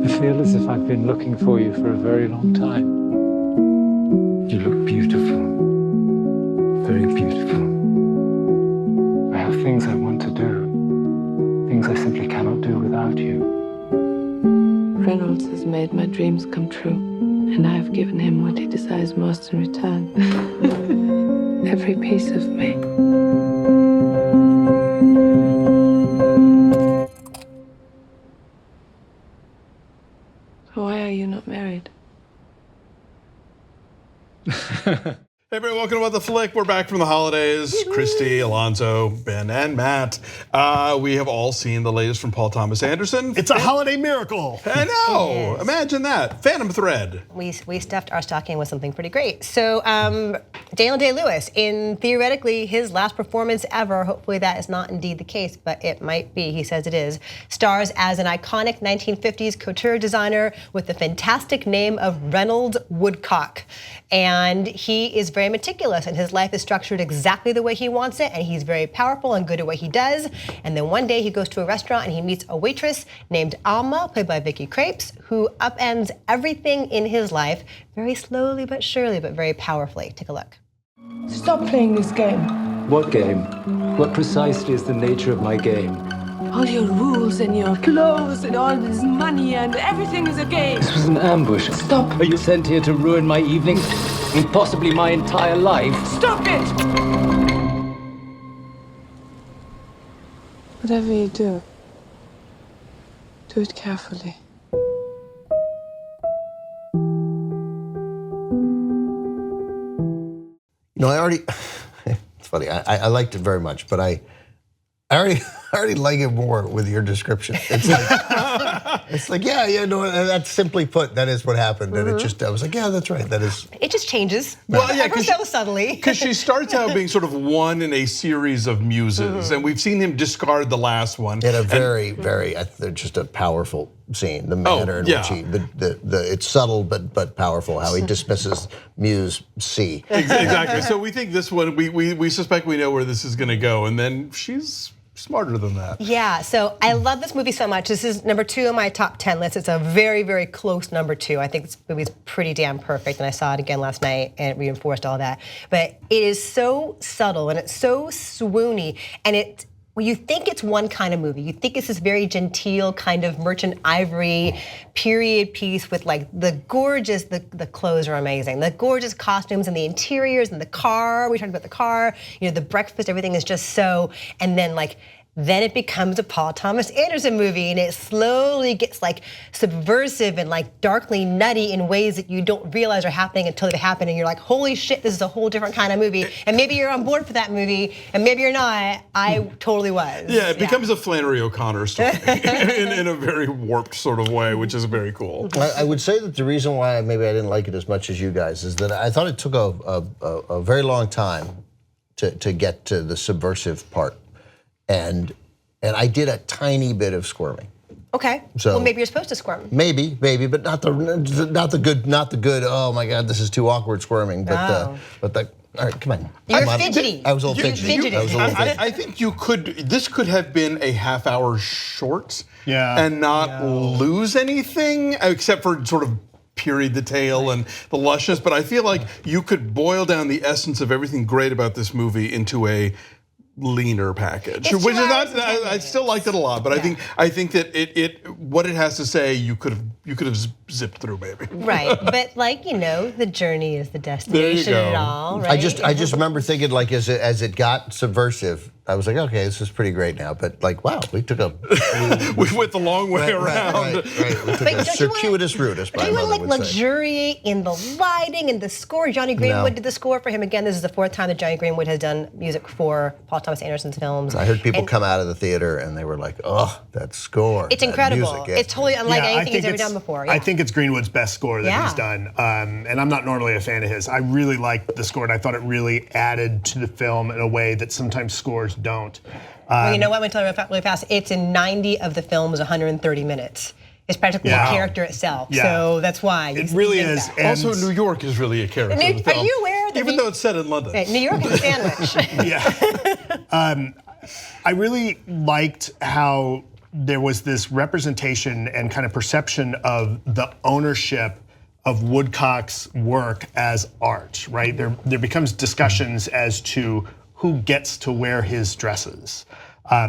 I feel as if I've been looking for you for a very long time. You look beautiful. Very beautiful. I have things I want to do. Things I simply cannot do without you. Reynolds has made my dreams come true, and I have given him what he desires most in return. Every piece of me. Why are you not married? Hey everybody, welcome to What the Flick. We're back from the holidays. Christy, Alonso, Ben, and Matt. We have all seen the latest from Paul Thomas Anderson. It's a holiday miracle. I know. Imagine that. Phantom Thread. We stuffed our stocking with something pretty great. So Daniel Day-Lewis, in theoretically his last performance ever, hopefully that is not indeed the case, but it might be, he says it is, stars as an iconic 1950s couture designer with the fantastic name of Reynolds Woodcock. And he is very meticulous, and his life is structured exactly the way he wants it, and he's very powerful and good at what he does. And then one day he goes to a restaurant and he meets a waitress named Alma, played by Vicky Krieps, who upends everything in his life very slowly but surely, but very powerfully. Take a look. Stop playing this game. What game? What precisely is the nature of my game? All your rules and your clothes and all this money and everything is a game. This was an ambush. Stop. Are you sent here to ruin my evening? And possibly my entire life? Stop it! Whatever you do it carefully. You know, it's funny, I liked it very much, but I already like it more with your description. It's like, yeah, no, that's simply put, that is what happened. And I was like, yeah, that's right, that is. It just changes, Well, yeah, ever so subtly. Because she starts out being sort of one in a series of muses, and we've seen him discard the last one. In a very, just a powerful scene. The manner in which he, it's subtle but powerful, how he dismisses Muse C. Exactly, so we think this one, we suspect we know where this is gonna go, and then she's smarter than that. Yeah, so I love this movie so much. This is number 2 on my top 10 list. It's a very, very close number 2. I think this movie's pretty damn perfect, and I saw it again last night and it reinforced all that. But it is so subtle and it's so swoony, and well, you think it's one kind of movie. You think it's this very genteel kind of merchant ivory period piece with like the gorgeous, the clothes are amazing. The gorgeous costumes and the interiors and the car, we talked about the car, you know, the breakfast, everything is just so, and then it becomes a Paul Thomas Anderson movie, and it slowly gets like subversive and like darkly nutty in ways that you don't realize are happening until they happen, and you're like, holy shit, this is a whole different kind of movie. And maybe you're on board for that movie, and maybe you're not. I totally was. Yeah, it becomes a Flannery O'Connor story in a very warped sort of way, which is very cool. I would say that the reason why maybe I didn't like it as much as you guys is that I thought it took a very long time to get to the subversive part. And I did a tiny bit of squirming. Okay. So well, maybe you're supposed to squirm. Maybe, but not the good. Oh my God, this is too awkward squirming. But the all right, come on. You're fidgety. I was a little fidgety. I think this could have been a half hour short, and not lose anything except for sort of period detail and the lushness. But I feel like you could boil down the essence of everything great about this movie into a leaner package, which is not. I still liked it a lot, but I think that what it has to say, you could have zipped through, maybe. Right, but like, you know, the journey is the destination. There you go. And all, right? I just remember thinking, like, as it got subversive, I was like, okay, this is pretty great now. But like, wow, we took we went the long way around. Right. We took a circuitous route, as my mother would say. Luxuriate in the lighting and the score. Johnny Greenwood did the score for him. Again, this is the 4th time that Johnny Greenwood has done music for Paul Thomas Anderson's films. I heard people come out of the theater and they were like, oh, that score. It's incredible. It's totally unlike anything he's ever done before. I think it's Greenwood's best score that he's done. And I'm not normally a fan of his. I really liked the score, and I thought it really added to the film in a way that sometimes scores don't. Well, you know what, I'm gonna tell you really fast. It's in 90 of the film's 130 minutes. It's practically a character itself, so that's why. It really is. Also, New York is really a character. Are you aware that even though it's set in London? New York is a sandwich. I really liked how there was this representation and kind of perception of the ownership of Woodcock's work as art, right? There becomes discussions as to who gets to wear his dresses.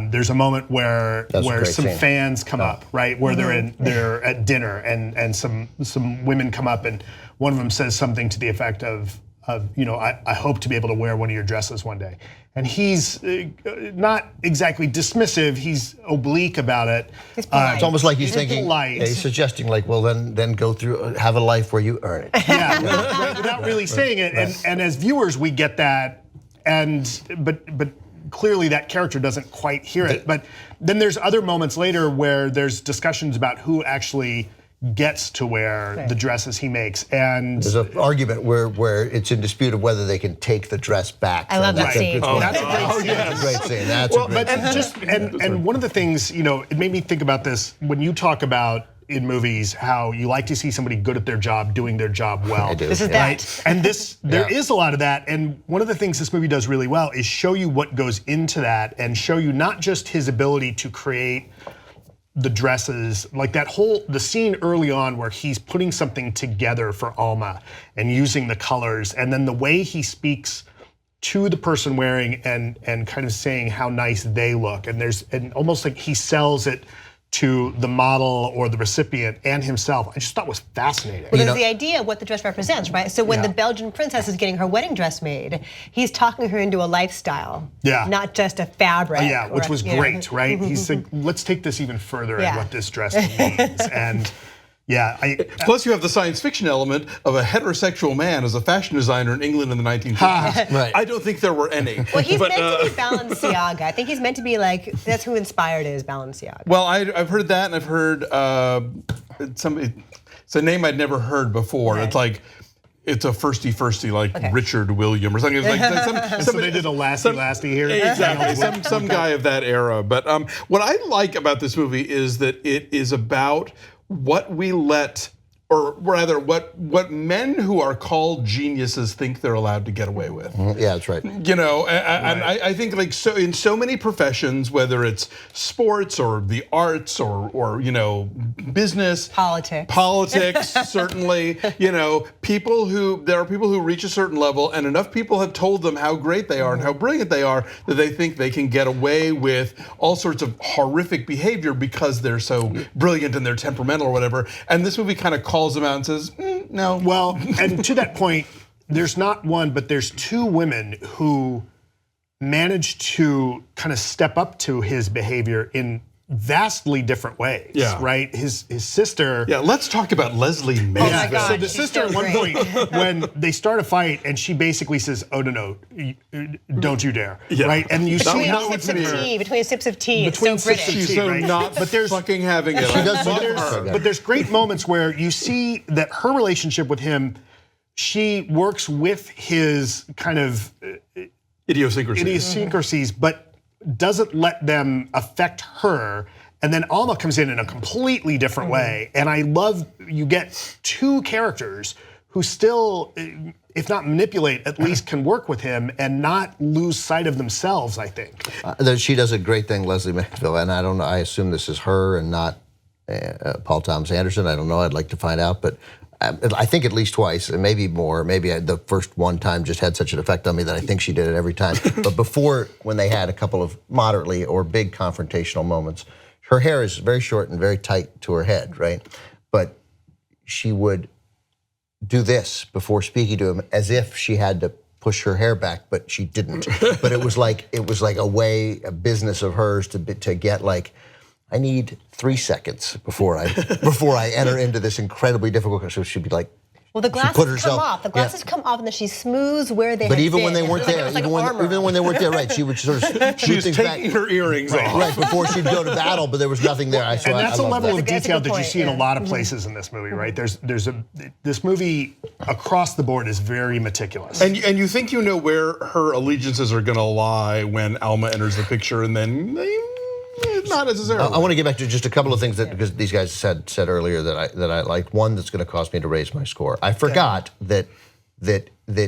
There's a moment where some fans come up, right? Where they're at dinner and some women come up and one of them says something to the effect of I hope to be able to wear one of your dresses one day. And he's not exactly dismissive, he's oblique about it. It's almost like he's thinking, he's suggesting like, well then go through, have a life where you earn it. Yeah, without really saying it. And as viewers, we get that, but clearly that character doesn't quite hear it. But then there's other moments later where there's discussions about who actually gets to wear the dresses he makes, and there's an argument where it's in dispute of whether they can take the dress back. I love that scene. That's a great scene. That's a great scene. That's a great scene. And one of the things, it made me think about this when you talk about in movies how you like to see somebody good at their job doing their job well. I do. This is that. And there is a lot of that. And one of the things this movie does really well is show you what goes into that and show you not just his ability to create the dresses, like the scene early on where he's putting something together for Alma and using the colors, and then the way he speaks to the person wearing and kind of saying how nice they look, and almost like he sells it to the model or the recipient and himself, I just thought was fascinating. Well, there's the idea of what the dress represents, right? So when the Belgian princess is getting her wedding dress made, he's talking her into a lifestyle, not just a fabric. Which was great, right? He's like, let's take this even further in what this dress means. And plus you have the science fiction element of a heterosexual man as a fashion designer in England in the 1950s. Right. I don't think there were any. Well, he's meant to be Balenciaga. I think he's meant to be like, that's who inspired it, is Balenciaga. Well, I've heard that, and I've heard it's a name I'd never heard before. It's like, it's a firsty like Richard William or something. It's like so they did a lasty here. Exactly, some guy of that era. But what I like about this movie is that it is about what we let, or rather what men who are called geniuses think they're allowed to get away with. Yeah, that's right. And I think like so in so many professions, whether it's sports or the arts or business, politics certainly, there are people who reach a certain level, and enough people have told them how great they are and how brilliant they are that they think they can get away with all sorts of horrific behavior because they're so brilliant and they're temperamental or whatever. And this movie kind of calls them out and says, no. Well, and to that point, there's not one, but there's two women who managed to kind of step up to his behavior in vastly different ways, right? His sister. Yeah, let's talk about Lesley Manville. Oh my God, so the sister at one point, when they start a fight, and she basically says, "Oh no, don't you dare!" Right? And you see how between sips of tea, it's between so British. She's so not fucking having it. But there's great moments where you see that her relationship with him, she works with his kind of idiosyncrasies, but doesn't let them affect her. And then Alma comes in a completely different way. And I love you get two characters who still, if not manipulate, at least can work with him and not lose sight of themselves, I think. She does a great thing, Lesley Manville, and I don't know, I assume this is her and not Paul Thomas Anderson. I don't know, I'd like to find out, but I think at least twice, and maybe more. Maybe the first one time just had such an effect on me that I think she did it every time. But before, when they had a couple of moderately or big confrontational moments, her hair is very short and very tight to her head, right? But she would do this before speaking to him, as if she had to push her hair back, but she didn't. But it was like a business of hers to get like, I need 3 seconds before I enter into this incredibly difficult. So she'd be like, well, the glasses come off. The glasses come off, and then she smooths where they. But even when they weren't there, even when they weren't there, right? She would sort of she's taking her earrings off, right before she'd go to battle, but there was nothing there. And that's a level of detail that you see in a lot of places in this movie, right? This movie across the board is very meticulous. And you think you know where her allegiances are going to lie when Alma enters the picture, and then. Not necessarily. I want to get back to just a couple of things because these guys said earlier that I liked. One that's going to cause me to raise my score. I forgot that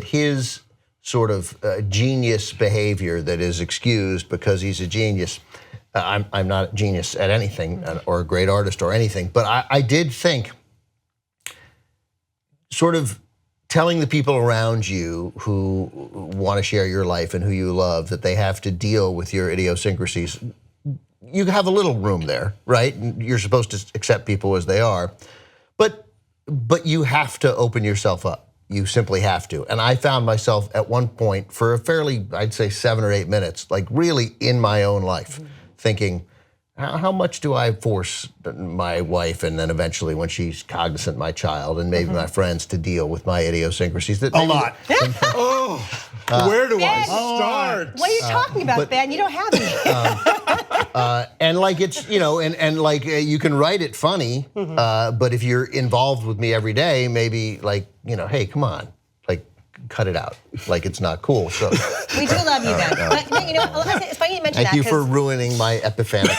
his sort of genius behavior that is excused because he's a genius I'm not a genius at anything or a great artist or anything, but I did think sort of telling the people around you who want to share your life and who you love that they have to deal with your idiosyncrasies. You have a little room there, right? You're supposed to accept people as they are, but you have to open yourself up. You simply have to. And I found myself at one point for a fairly, I'd say 7 or 8 minutes, like really in my own life, thinking, how much do I force my wife and then eventually when she's cognizant, my child and maybe my friends to deal with my idiosyncrasies? A lot. Where do I Ben, start? What are you talking about, Ben? You don't have any. And like it's, and like you can write it funny, but if you're involved with me every day, maybe like, hey, come on, like cut it out. Like it's not cool. So We do love you, Ben. But it's funny you mentioned that. thank you for ruining my epiphanic.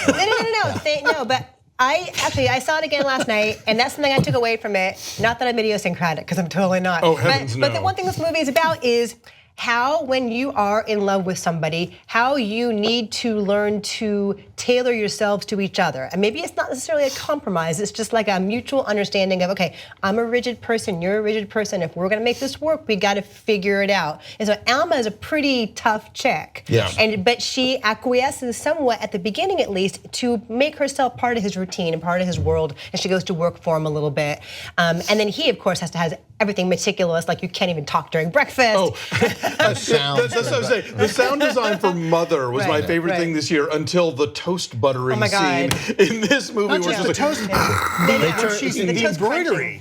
No, but I saw it again last night, and that's something I took away from it. Not that I'm idiosyncratic, because I'm totally not. Oh, heavens, but no. the one thing this movie is about is how, when you are in love with somebody, how you need to learn to tailor yourselves to each other. And maybe it's not necessarily a compromise, it's just like a mutual understanding of, okay, I'm a rigid person, you're a rigid person. If we're gonna make this work, we gotta figure it out. And so Alma is a pretty tough chick. Yes. But she acquiesces somewhat, at the beginning at least, to make herself part of his routine and part of his world, and she goes to work for him a little bit. And then he, of course, has to have everything meticulous, like you can't even talk during breakfast. Oh, that's what I'm saying. The sound design for Mother was my favorite thing this year until the toast buttering scene in this movie. Not just the toast. The embroidery.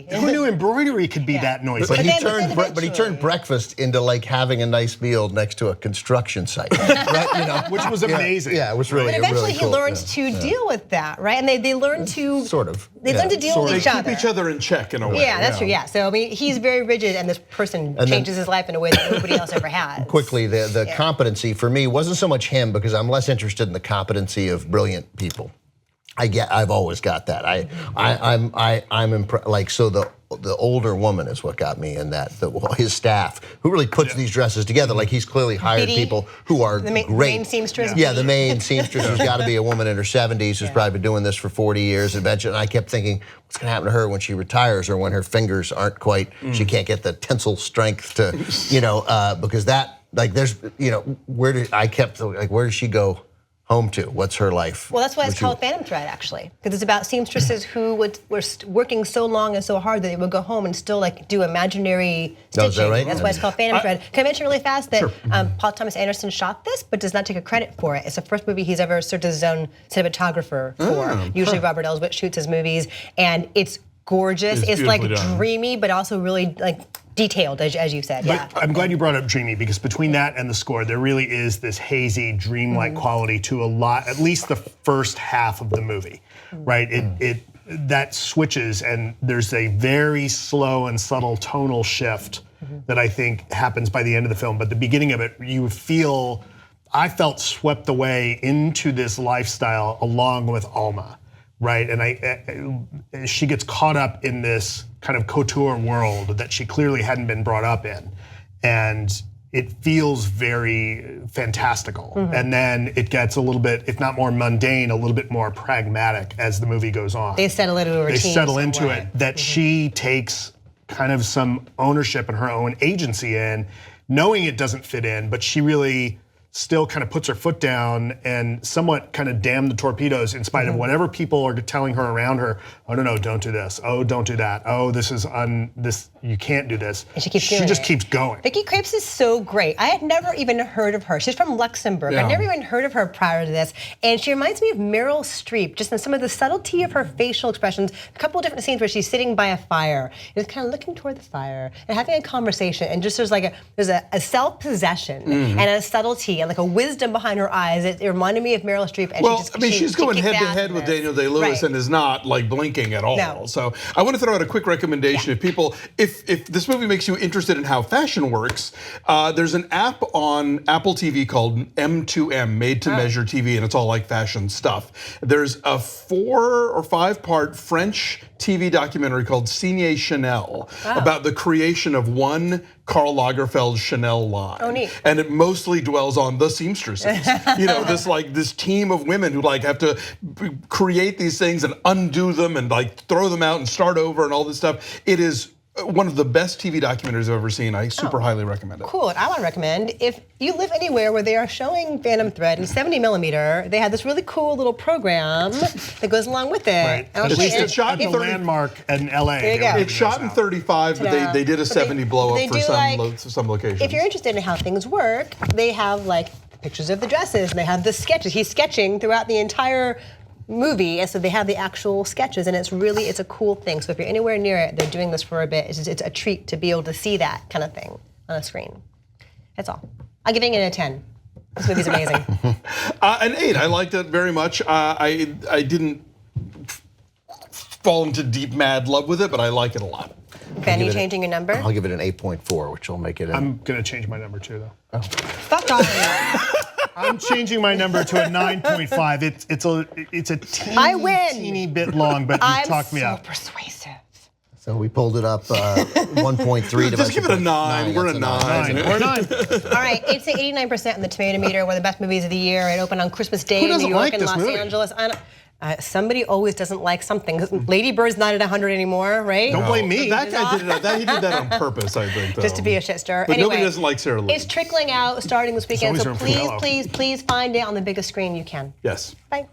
Who knew embroidery could be that noisy? But he turned breakfast into like having a nice meal next to a construction site, right? Which was amazing. Yeah, it was really. But eventually really cool. he learns to deal with that, right? And they learn to sort of. They learn to deal with each other. They keep each other in check in a way. Yeah, that's true. Yeah. So I mean, he's very rigid, and this person changes his life in a way that nobody else ever has. Quickly, the competency for me wasn't so much him, because I'm less interested in the competency of brilliant people. I've always got that. I'm impressed. Like, so the older woman is what got me in that. His staff, who really puts these dresses together. Like, he's clearly hired people who are great. The main seamstress. Yeah, the main seamstress who's got to be a woman in her 70s who's probably been doing this for 40 years. And I kept thinking, what's going to happen to her when she retires, or when her fingers aren't quite, she can't get the tensile strength to, because that, like, there's, where does she go home to? What's her life? Well, that's why it's called Phantom Thread, actually, because it's about seamstresses who were working so long and so hard that they would go home and still like do imaginary stitching. Is that right? That's why it's called Phantom Thread. Can I mention really fast that Paul Thomas Anderson shot this, but does not take a credit for it. It's the first movie he's ever served as his own cinematographer for. Usually Robert Elswit shoots his movies, and it's gorgeous. It's like dreamy, but also really like detailed, as you said. But I'm glad you brought up dreamy, because between that and the score, there really is this hazy, dreamlike quality to a lot, at least the first half of the movie, right? That switches, and there's a very slow and subtle tonal shift that I think happens by the end of the film. But the beginning of it, I felt swept away into this lifestyle along with Alma. Right, and she gets caught up in this kind of couture world that she clearly hadn't been brought up in, and it feels very fantastical. And then it gets a little bit, if not more mundane, a little bit more pragmatic as the movie goes on. They settle into a routine. They settle into it, that she takes kind of some ownership and her own agency in, knowing it doesn't fit in, but she really still kind of puts her foot down and somewhat kind of damn the torpedoes in spite of whatever people are telling her around her. Oh no, don't do this. Oh, don't do that. Oh, this is you can't do this. And she just keeps going. Vicky Krieps is so great. I had never even heard of her. She's from Luxembourg. I'd never even heard of her prior to this. And she reminds me of Meryl Streep, just in some of the subtlety of her facial expressions. A couple of different scenes where she's sitting by a fire, and kind of looking toward the fire and having a conversation. And just there's a self-possession and a subtlety and like a wisdom behind her eyes. It reminded me of Meryl Streep. And she's going head to head with Daniel Day-Lewis and is not like blinking at all. No. So I want to throw out a quick recommendation. If people, if this movie makes you interested in how fashion works, there's an app on Apple TV called M2M, Made to Measure TV, and it's all like fashion stuff. There's a 4 or 5 part French TV documentary called Signé Chanel about the creation of one Karl Lagerfeld's Chanel line. Oh, neat. And it mostly dwells on the seamstresses. This team of women who have to create these things and undo them and throw them out and start over and all this stuff. It is one of the best TV documentaries I've ever seen. I super highly recommend it. Cool. I want to recommend, if you live anywhere where they are showing Phantom Thread in 70mm, they had this really cool little program that goes along with it. Right. It's shot in the landmark in LA. There you go. It's shot in 35, but they did a 70 blow up for some locations. If you're interested in how things work, they have pictures of the dresses and they have the sketches. He's sketching throughout the entire movie, and so they have the actual sketches, and it's a cool thing. So if you're anywhere near it, they're doing this for a bit. It's a treat to be able to see that kind of thing on a screen. That's all. I'm giving it a 10. This movie's amazing. An 8. I liked it very much. I didn't fall into deep mad love with it, but I like it a lot. Ben, you changing your number? I'll give it an 8.4, which will make it. I'm gonna change my number too, though. Oh. Fuck off. I'm changing my number to a 9.5. It's a teeny bit long, but you talked me up. I'm so persuasive. So we pulled it up 1.3. Just give it a 9. We're a 9. We're a 9. All right, it's at 89% on the Tomato Meter, one of the best movies of the year. It opened on Christmas Day in New York and Los Angeles. Somebody always doesn't like something. Lady Bird's not at 100 anymore, right? Don't blame me. That guy did it. He did that on purpose, I think. Just to be a shit stirrer. But anyway, nobody doesn't like Sarah Lee. It's trickling out starting this weekend, always so room for please, Yellow. please, please find it on the biggest screen you can. Yes. Bye.